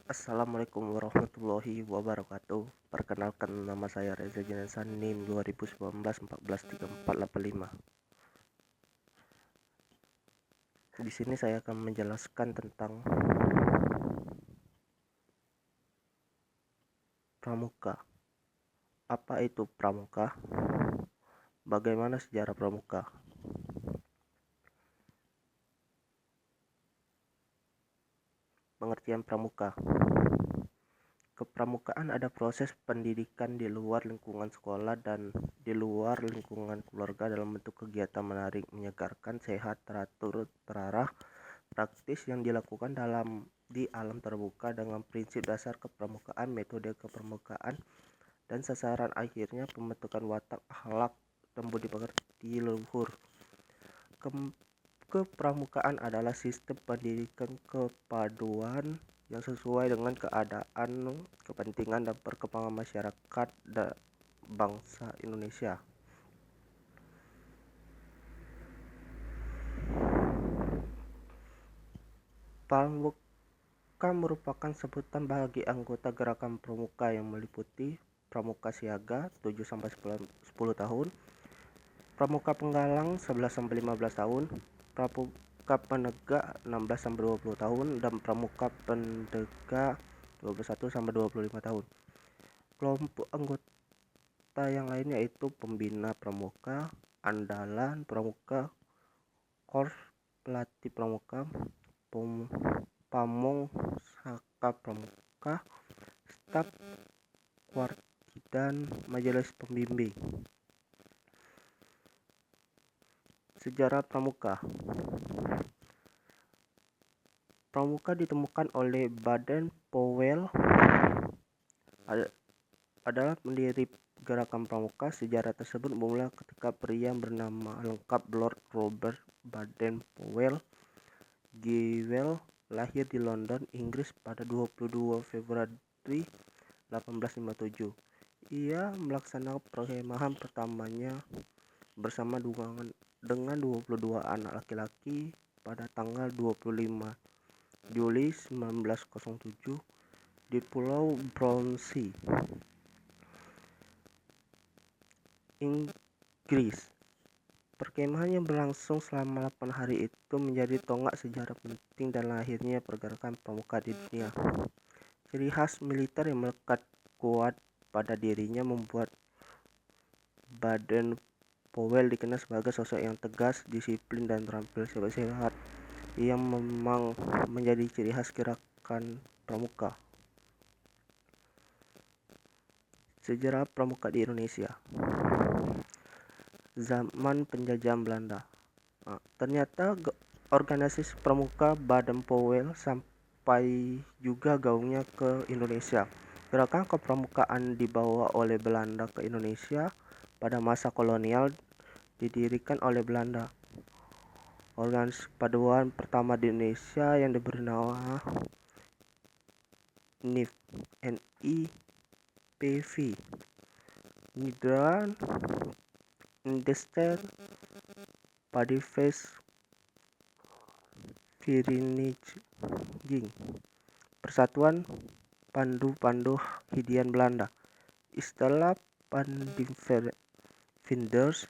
Assalamualaikum warahmatullahi wabarakatuh. Perkenalkan, nama saya Reza Jinansan, NIM 2019 14 3485. Di sini saya akan menjelaskan tentang pramuka. Apa itu pramuka? Bagaimana sejarah pramuka? Pengertian pramuka. Kepramukaan ada proses pendidikan di luar lingkungan sekolah dan di luar lingkungan keluarga dalam bentuk kegiatan menarik, menyegarkan, sehat, teratur, terarah, praktis yang dilakukan di alam terbuka dengan prinsip dasar kepramukaan, metode kepramukaan, dan sasaran akhirnya pembentukan watak, akhlak, dan budi pekerti leluhur. Kepramukaan adalah sistem pendidikan kepaduan yang sesuai dengan keadaan, kepentingan, dan perkembangan masyarakat bangsa Indonesia. Pramuka merupakan sebutan bagi anggota gerakan pramuka yang meliputi pramuka siaga 7-10 tahun, pramuka penggalang 11-15 tahun, pramuka penegak 16-20 tahun, dan pramuka pendega 21-25 tahun. Kelompok anggota yang lain yaitu pembina pramuka, andalan pramuka, korps pelatih pramuka, pamong saka pramuka, staf warti, dan majelis pembimbing. Sejarah pramuka. Pramuka ditemukan oleh Baden-Powell adalah pendiri gerakan pramuka. Sejarah tersebut bermula ketika pria bernama lengkap Lord Robert Baden-Powell Gilwell lahir di London, Inggris pada 22 Februari 1857. Ia melaksanakan perkemahan pertamanya bersama dengan 22 anak laki-laki pada tanggal 25 Juli 1907 di Pulau Brownsea, Inggris. Perkemahan yang berlangsung selama 8 hari itu menjadi tonggak sejarah penting dan lahirnya pergerakan pramuka di dunia. Ciri khas militer yang melekat kuat pada dirinya membuat Baden-Powell dikenal sebagai sosok yang tegas, disiplin, dan terampil sehat, yang memang menjadi ciri khas gerakan pramuka. Sejarah pramuka di Indonesia. Zaman penjajahan Belanda. Ternyata organisasi pramuka Baden-Powell sampai juga gaungnya ke Indonesia. Gerakan kepramukaan dibawa oleh Belanda ke Indonesia pada masa kolonial, didirikan oleh Belanda. Organisasi paduan pertama di Indonesia yang diberi nama NIPV, Nederland Indester Padivest Vereniging, Persatuan Pandu-Pandu Hindian Belanda. Istilah Pandivinders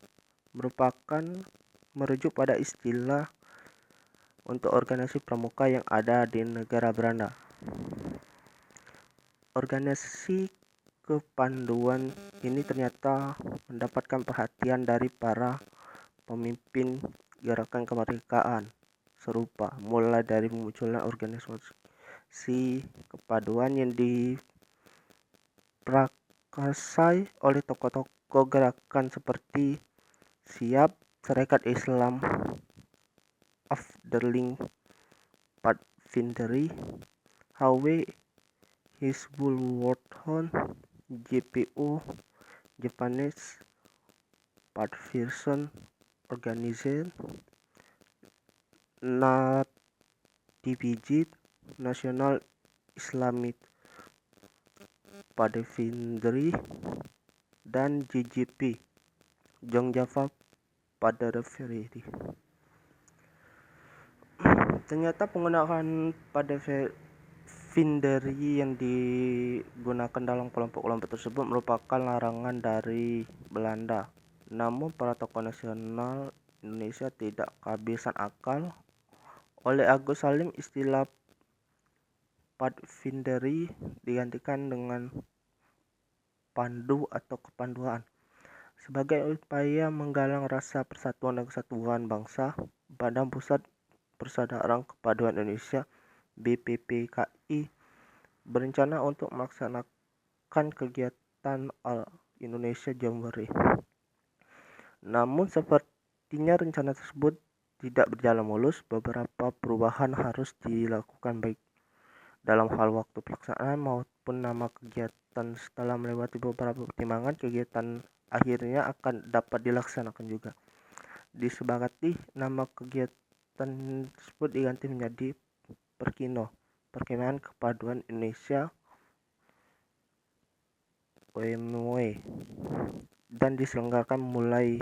merujuk pada istilah untuk organisasi pramuka yang ada di negara Belanda. Organisasi kepanduan ini ternyata mendapatkan perhatian dari para pemimpin gerakan kemerdekaan serupa, mulai dari munculnya organisasi kepaduan yang diprakarsai oleh tokoh-tokoh gerakan seperti Siap, Serikat Islam Afdeling Padvinderi, HW Hizbul-World, JPO Japanese Padvision Organization, NADPJ National Islamic Padvinderi, dan JJP Jong Java Padvinderi. Ternyata penggunaan Finderi yang digunakan dalam kelompok-kelompok tersebut merupakan larangan dari Belanda. Namun para tokoh nasional Indonesia tidak kehabisan akal. Oleh Agus Salim, istilah Padvinderi digantikan dengan pandu atau kepanduan. Sebagai upaya menggalang rasa persatuan dan kesatuan bangsa, Badan Pusat Persaudaraan Kepaduan Indonesia (BPPKI) berencana untuk melaksanakan kegiatan All Indonesia Jamboree. Namun sepertinya rencana tersebut tidak berjalan mulus. Beberapa perubahan harus dilakukan baik dalam hal waktu pelaksanaan maupun nama kegiatan. Setelah melewati beberapa pertimbangan, kegiatan akhirnya akan dapat dilaksanakan juga. Disepakati nama kegiatan tersebut diganti menjadi Perkino, Perkemahan Kepaduan Indonesia (OMW), dan diselenggarakan mulai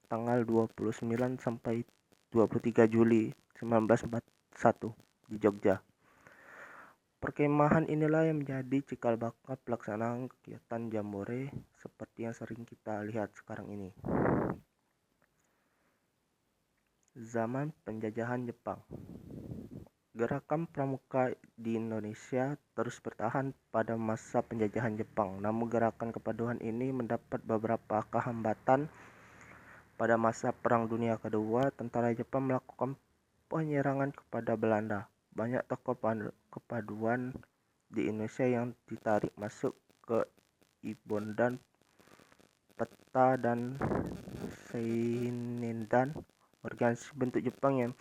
tanggal 29 sampai 23 Juli 1941 di Jogja. Perkemahan inilah yang menjadi cikal bakal pelaksanaan kegiatan Jamboree seperti yang sering kita lihat sekarang ini. Zaman penjajahan Jepang. Gerakan pramuka di Indonesia terus bertahan pada masa penjajahan Jepang. Namun gerakan kepaduan ini mendapat beberapa kehambatan. Pada masa Perang Dunia Kedua, tentara Jepang melakukan penyerangan kepada Belanda. Banyak tokoh kepaduan di Indonesia yang ditarik masuk ke Ibondan, Peta, dan Seinindan, organisasi bentuk Jepang yang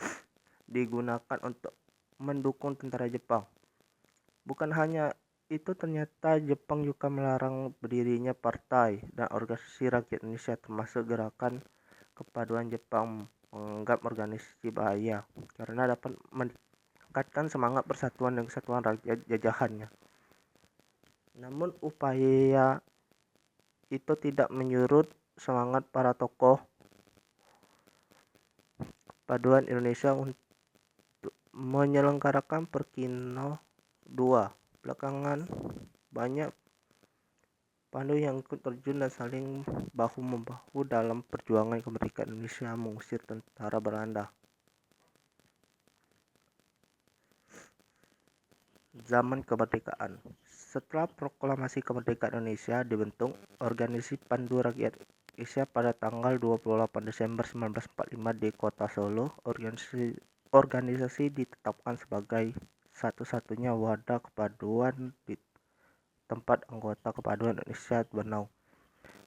digunakan untuk mendukung tentara Jepang. Bukan hanya itu, ternyata Jepang juga melarang berdirinya partai dan organisasi rakyat Indonesia, termasuk gerakan kepaduan Jepang menganggap organisasi bahaya karena dapat meningkatkan semangat persatuan dan kesatuan rakyat jajahannya. Namun upaya itu tidak menyurut semangat para tokoh kepaduan Indonesia untuk menyelenggarakan Perkino 2. Belakangan banyak pandu yang ikut terjun dan saling bahu-membahu dalam perjuangan kemerdekaan Indonesia mengusir tentara Belanda. Zaman kemerdekaan. Setelah proklamasi kemerdekaan Indonesia dibentuk Organisasi Pandu Rakyat Indonesia pada tanggal 28 Desember 1945 di Kota Solo. Organisasi ditetapkan sebagai satu-satunya wadah kepaduan di tempat anggota kepaduan Indonesia bernaung.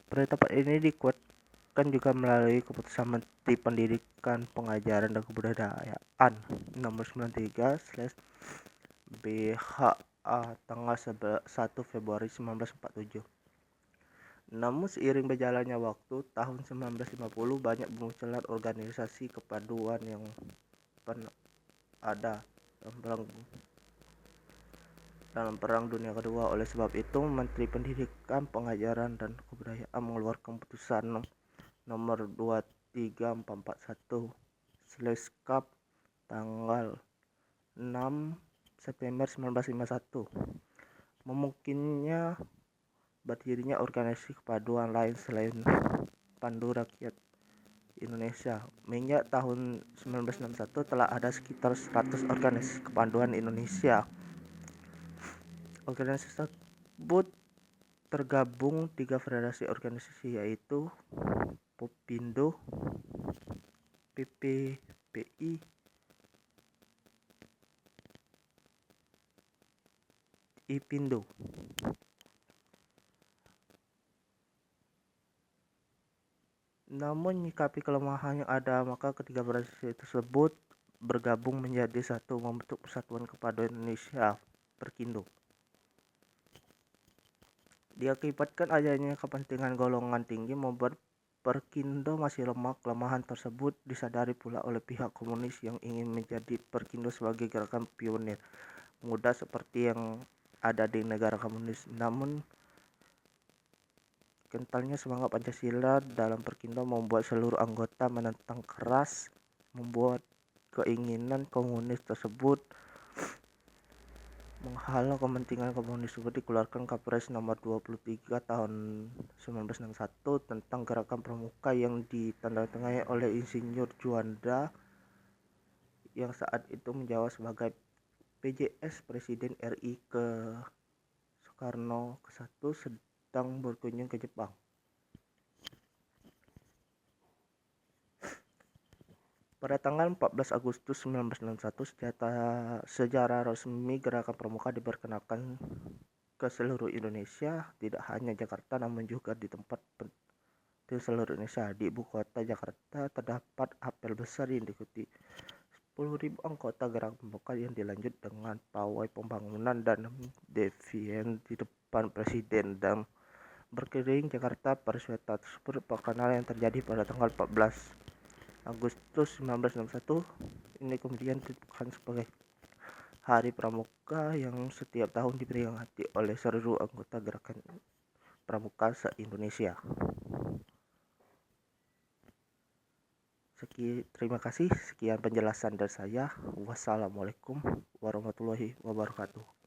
Penetapan ini dikuatkan juga melalui keputusan Menteri Pendidikan, Pengajaran dan Kebudayaan nomor 93/BHA tanggal 1 Februari 1947. Namun seiring berjalannya waktu, tahun 1950 banyak bermunculan organisasi kepaduan yang ada dalam Perang Dunia Kedua. Oleh sebab itu, Menteri Pendidikan, Pengajaran dan Kebudayaan mengeluarkan keputusan nomor 23441/Kap tanggal 6 September 1951 memungkinnya berdirinya organisasi kepaduan lain selain Pandu Rakyat Indonesia. Menginjak tahun 1961 telah ada sekitar 100 organisasi kepaduan Indonesia. Organisasi tersebut tergabung 3 federasi organisasi, yaitu Popindo, PPPI, Ipindo. Namun menyikapi kelemahan yang ada, maka ketiga organisasi tersebut bergabung menjadi satu, membentuk Persatuan Kepaduan Indonesia Perkindo. Diakibatkan adanya kepentingan golongan tinggi membuat Perkindo masih lemah. Kelemahan tersebut disadari pula oleh pihak komunis yang ingin menjadi Perkindo sebagai gerakan pionir muda seperti yang ada di negara komunis. Namun kentalnya semangat Pancasila dalam Perkindo membuat seluruh anggota menentang keras, membuat keinginan komunis tersebut menghalau kepentingan komunisme dikeluarkan Kepres nomor 23 tahun 1961 tentang gerakan pramuka yang ditandatangani oleh Insinyur Juanda yang saat itu menjabat sebagai PJS Presiden RI ke Soekarno ke-1 sedang berkunjung ke Jepang. Pada tanggal 14 Agustus 1961, secara resmi gerakan pramuka diperkenalkan ke seluruh Indonesia, tidak hanya Jakarta namun juga di tempat di seluruh Indonesia. Di ibu kota Jakarta terdapat apel besar yang diikuti 10.000 anggota gerakan pramuka yang dilanjut dengan pawai pembangunan dan defile di depan Presiden dan berkeliling Jakarta. Peristiwa tersebut perkenalan yang terjadi pada tanggal 14 Agustus 1961 ini kemudian ditetapkan sebagai Hari Pramuka yang setiap tahun diperingati oleh seluruh anggota gerakan pramuka se-Indonesia. Terima kasih, sekian penjelasan dari saya. Wassalamualaikum warahmatullahi wabarakatuh.